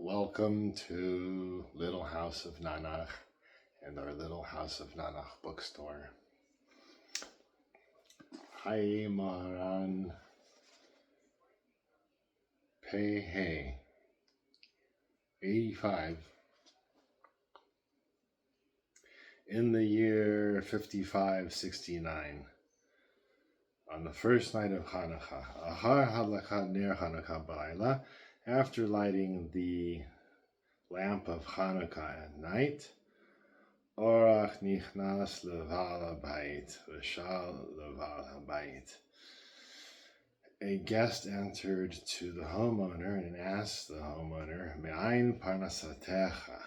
Welcome to Little House of Nanach and our Little House of Nanach bookstore. Chayei Moharan Pei 85. In the year 5569, on the first night of Chanukah, Ahar hadlakat ner Chanukah b'layla, after lighting the lamp of Chanukah at night, Orach nichnas leval habayit v'shal leval habayit. A guest entered to the homeowner and asked the homeowner, Me'ain parnasatecha,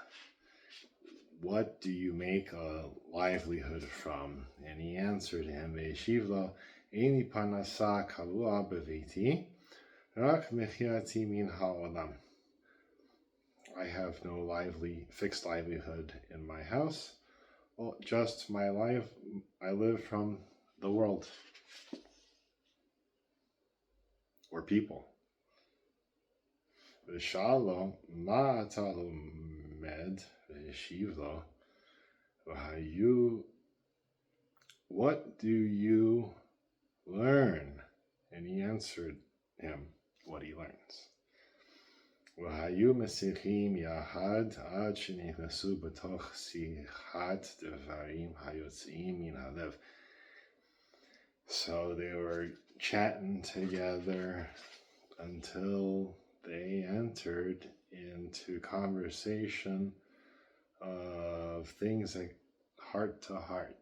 what do you make a livelihood from? And he answered him, Ve'eshiv lo, Eini parnasa kalua beviti, rak mechiati min ha'olam. I have no fixed livelihood in my house. Well, just my life, I live from the world, or people. V'shalo ma'atalu med v'yeshivlo v'hayu. What do you learn? And he answered him what he learns. V'hayu mesichim yahad ad shenichnasu b'toch sichat devarim hayotziim min halev. So they were chatting together until they entered into conversation of things like heart to heart.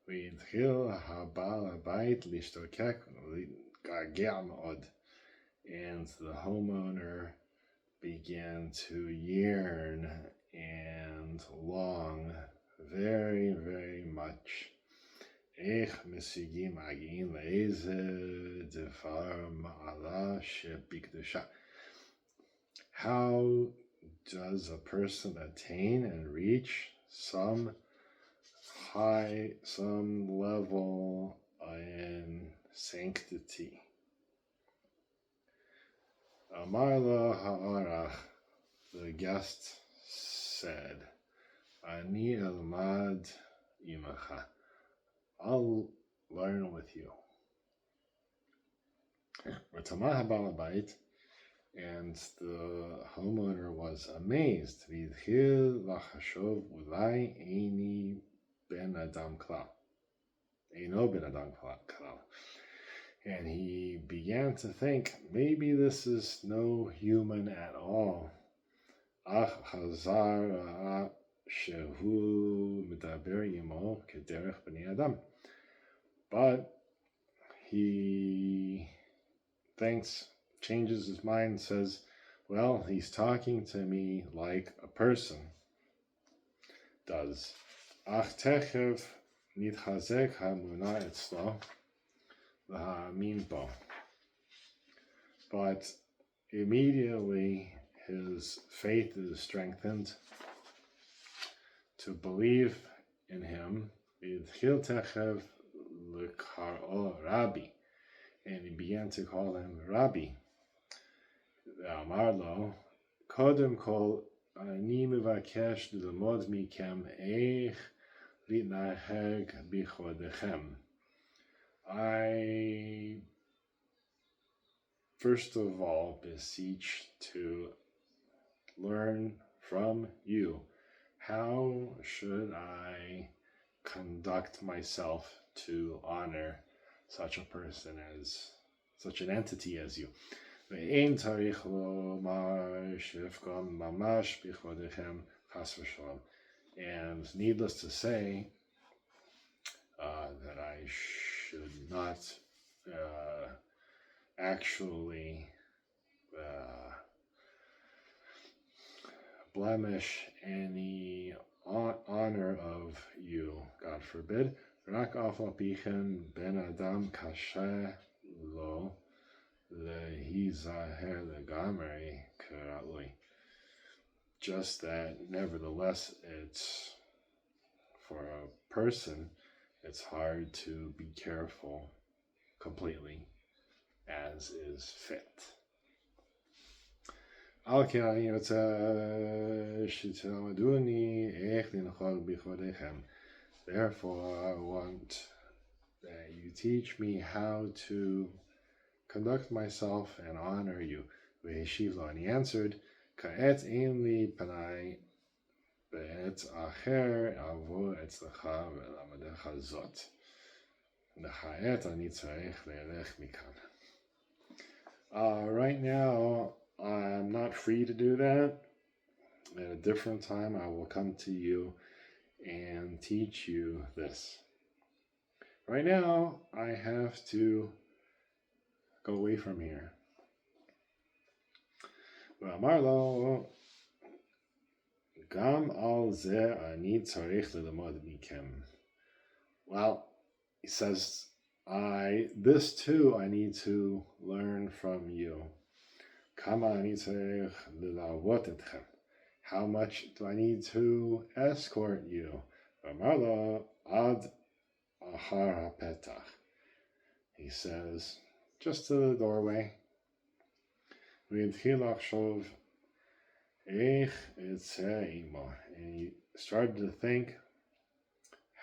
V'yitchil habal habayit lishtokek gagea me'od. And the homeowner began to yearn and long very, very much. Ech mesigim agin le'eze devar ma'ala shebikdusha. How does a person attain and reach some level in sanctity? Amarla ha'arach, the guest said, Ani elmad imacha, I'll learn with you. V'tamah ha'bal habayit, and the homeowner was amazed. V'yitchil lachashov ulai eini ben adam klal. Eino ben adam klal. And he began to think, maybe this is no human at all. Ach chazar shehu medaber imo kederech b'nei adam. But he changes his mind, and says, well, he's talking to me like a person does. Ach techev nitchazek ha'emunah etzlo. But immediately his faith is strengthened to believe in him. Rabbi, and he began to call him Rabbi. Amarlo, Kodem kol ani mevakesh lelmod mikem eich litnaheg bichodechem. I first of all beseech to learn from you. How should I conduct myself to honor such a person as, such an entity as you? And needless to say, that I should not actually blemish any honor of you, God forbid. Rak afal pichem ben adam kasher lo lehizaher legamrei k'ra'ui. Just that, nevertheless, it's for a person, it's hard to be careful completely as is fit. על כן אני רוצה שתלמדוני איך לנחול בכבודיכם. Therefore, I want that you teach me how to conduct myself and honor you. And he answered, כעת אין לי פנאי בעת אחר אבוא אצלך ולמדך זאת. וכעת אני צריך ללך מכאן. Right now, I'm not free to do that. At a different time, I will come to you and teach you this. Right now, I have to go away from here. ואמר לו, גם על זה אני צריך ללמוד מכם. Well, he says, this too I need to learn from you. כמה אני צריך ללוות אתכם? How much do I need to escort you? ואמר לו, עד אחר הפתח. He says, just to the doorway. והתחיל לחשוב, איך אצא עמו? And he started to think,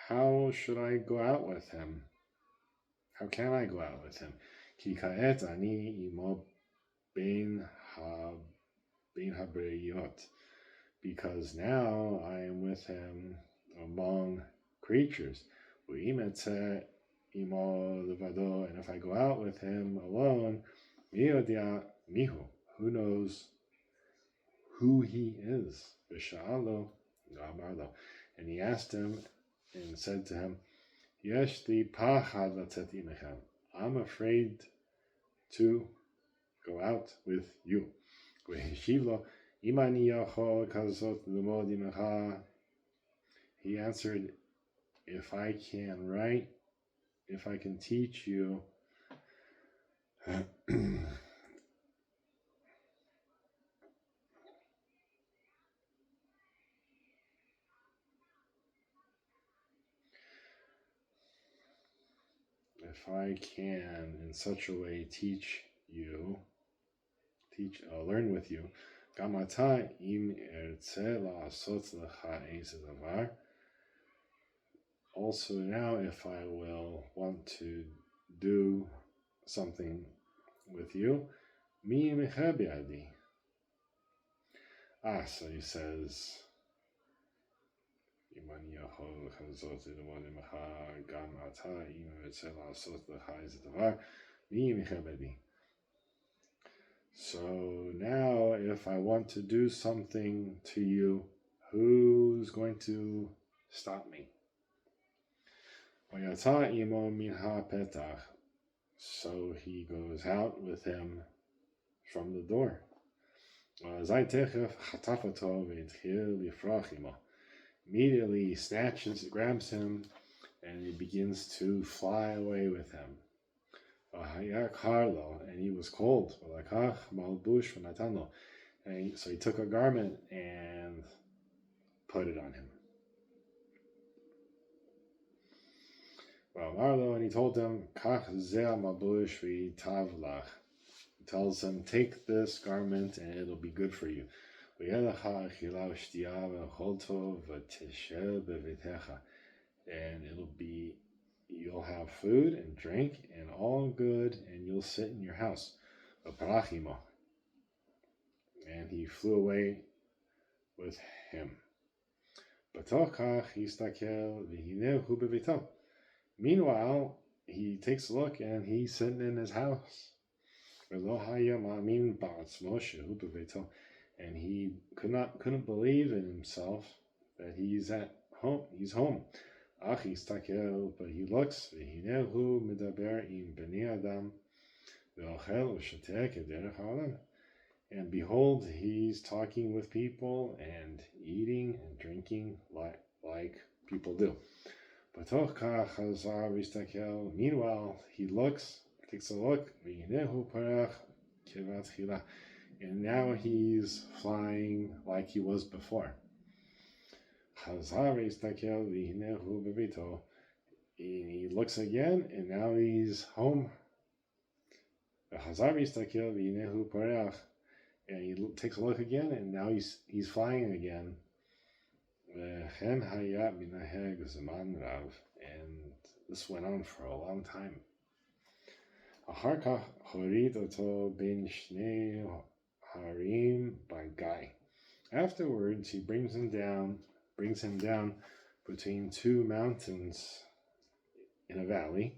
how should I go out with him? How can I go out with him? כי כעת אני עמו בין הבריות. Because now I am with him among creatures. ואם אצא עמו לבדו, and if I go out with him alone, מי יודע מיהו? Who knows who he is? ושאל לו, ואמר לו, and he asked him and said to him, יש לי פחד לצאת עמכם. I'm afraid to go out with you. והשיב לו, אם אני יכול כזאת ללמוד עמך, he answered, if I can teach you, if I can in such a way learn with you, גם אתה אם ארצה לעשות לך איזה דבר, also now if I will want to do something with you, מי ימחה בידי? So he says, אם אני יכול כזאת ללמוד עמך, גם אתה אם ארצה לעשות לך איזה דבר, מי ימחה בידי? So now if I want to do something to you, who's going to stop me? ויצא עמו מן הפתח. So he goes out with him from the door. אזי תכף חטף אותו והתחיל לפרוח עמו. Immediately he grabs him, and he begins to fly away with him. And he was cold. And so he took a garment and put it on him. And he told him, he tells him, take this garment and it'll be good for you. And you'll have food and drink and all good, and you'll sit in your house. And he flew away with him. Meanwhile, he takes a look and he's sitting in his house. And he couldn't believe in himself that he's at home. He's home. But he looks, and behold, he's talking with people and eating and drinking like people do. Meanwhile, he takes a look, and now he's flying like he was before. And he looks again, and now he's home. And he takes a look again, and now he's flying again. And this went on for a long time. אחר כך הוריד אותו בין שני הרים בגיא. Afterwards, he brings him down between two mountains in a valley.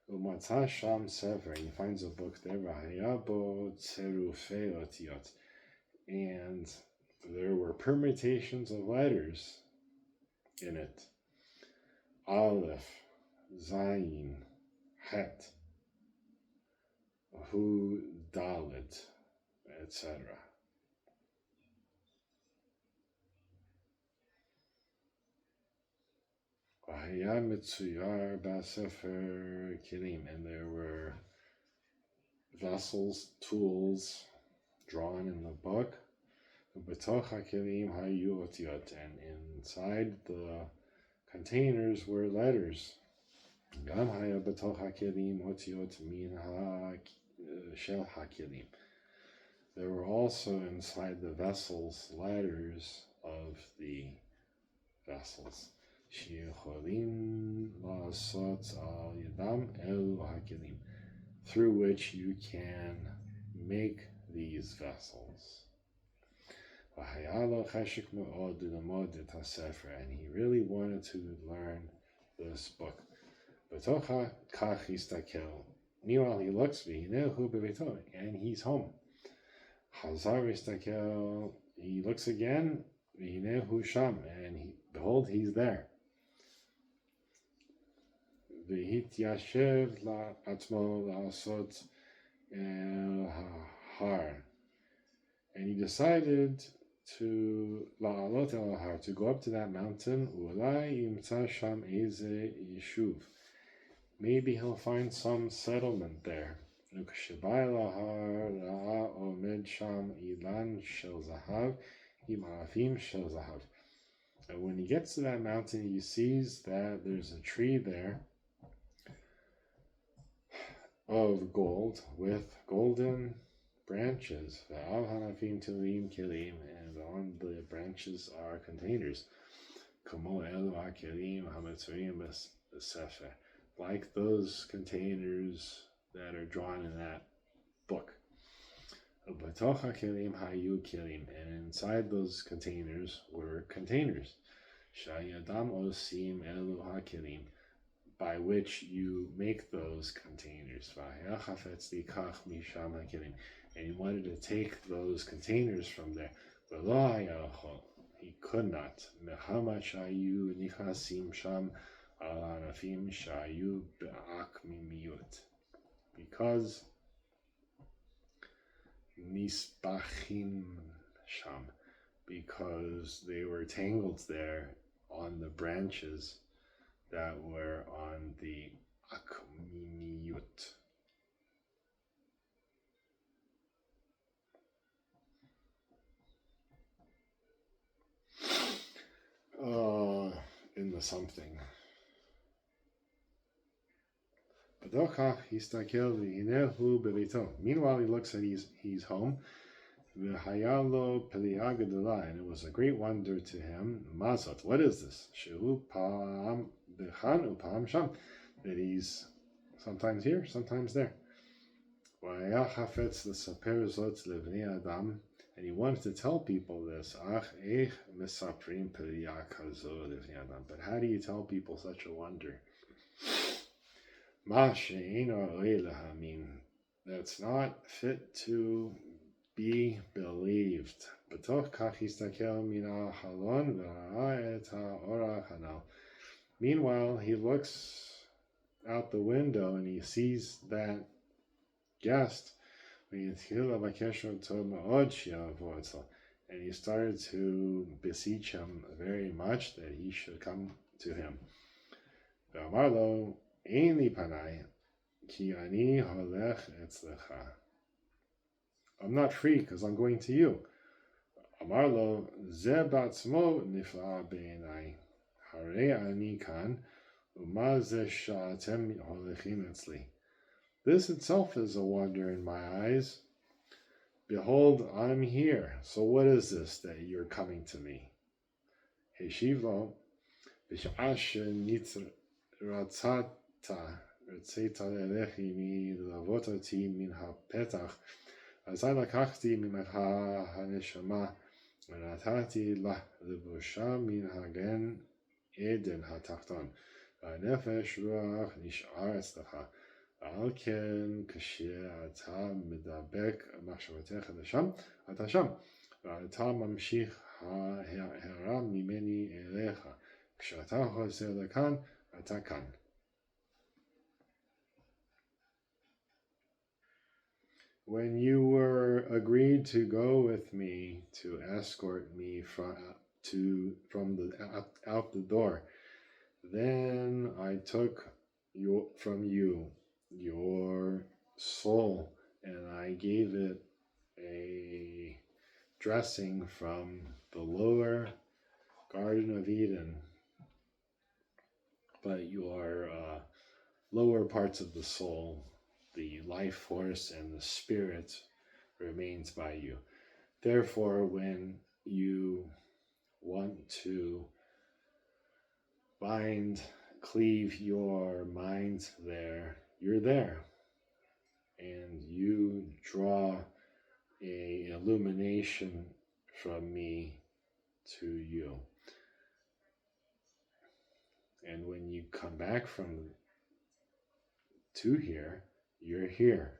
ומצא שם ספר, he finds a book there, והיה בו צירופי אותיות. And there were permutations of letters in it. Aleph, Zayin, Het, Hu, Dalet, etc. והיה מצויר בספר כלים, and there were vessels, tools drawn in the book. ובתוך הכלים היו אותיות, and inside the containers were letters. גם היה בתוך הכלים אותיות מן של הכלים. There were also inside the vessels letters of the vessels. שיכולים לעשות על ידם אלו הכלים, through which you can make these vessels. והיה לו חשק מאוד ללמוד את הספר, and he really wanted to learn this book. בתוך כך הסתכל. Meanwhile, he looks, והנה הוא בביתו, and he's home. חזר והסתכל, he looks again, והנה הוא שם, and behold, he's there. והתיישב לעצמו לעשות אל ההר. And he decided to לעלות אל ההר, to go up to that mountain, ואולי ימצא שם איזה יישוב. Maybe he'll find some settlement there. וכשבא אל ההר ראה עומד שם אילן של זהב עם ערפים של זהב. And when he gets to that mountain, he sees that there's a tree there of gold with golden branches. ועל הענפים תלים כלים, and on the branches are containers. כמו אלו הכלים המצויים בספר, like those containers that are drawn in that book. ובתוך הכלים היו כלים, and inside those containers were containers. שהידם עושים אלו הכלים, by which you make those containers. והיה חפץ לקח משם הכלים, and he wanted to take those containers from there. ולא היה יכול, he could not. מחמת שהיו נכנסים שם על הענפים שהיו בעקמימיות. Because nisbachim sham, because they were tangled there on the branches that were on the akmimiyut. In the something. Meanwhile, he looks at he's home. And it was a great wonder to him. Mazot, what is this? That he's sometimes here, sometimes there. And he wanted to tell people this. But how do you tell people such a wonder? That's not fit to be believed. Meanwhile, he looks out the window and he sees that guest, and he started to beseech him very much that he should come to him. I'm not free because I'm going to you. Amarlo ze batzmo nifla beinai hare ani kan uma ze sha'atem holechim etzli. This itself is a wonder in my eyes. Behold, I'm here. So what is this that you're coming to me? Heshiv lo, בשעה רצית ללכי מלוות אותי מן הפתח, אזי לקחתי ממך הנשמה, ונתתי לה לבושה מן הגן עדן התחתון, והנפש רוח נשאר אצלך. ועל כן כשאתה מדבק מחשבתך לשם, אתה שם, ואתה ממשיך ההערה ממני אליך. כשאתה חוזר לכאן, אתה כאן. When you were agreed to go with me to escort me from out the door, then I took from you your soul, and I gave it a dressing from the lower Garden of Eden, but your lower parts of the soul, the life force and the spirit, remains by you. Therefore, when you want to cleave your mind there, you're there, and you draw a illumination from me to you. And when you come back to here, you're here.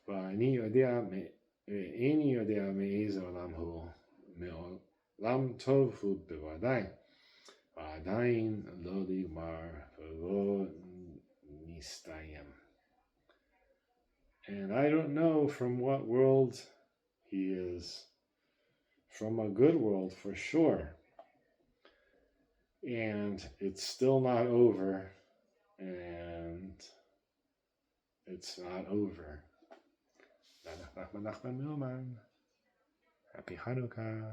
ואיני יודע מאיזה עולם הוא, מעולם טוב הוא בוודאי, ועדיין לא נגמר ולא נסתיים. And I don't know from what world he is, from a good world for sure. And it's still not over, and it's not over. Nanach, נחman, Happy Chanukah.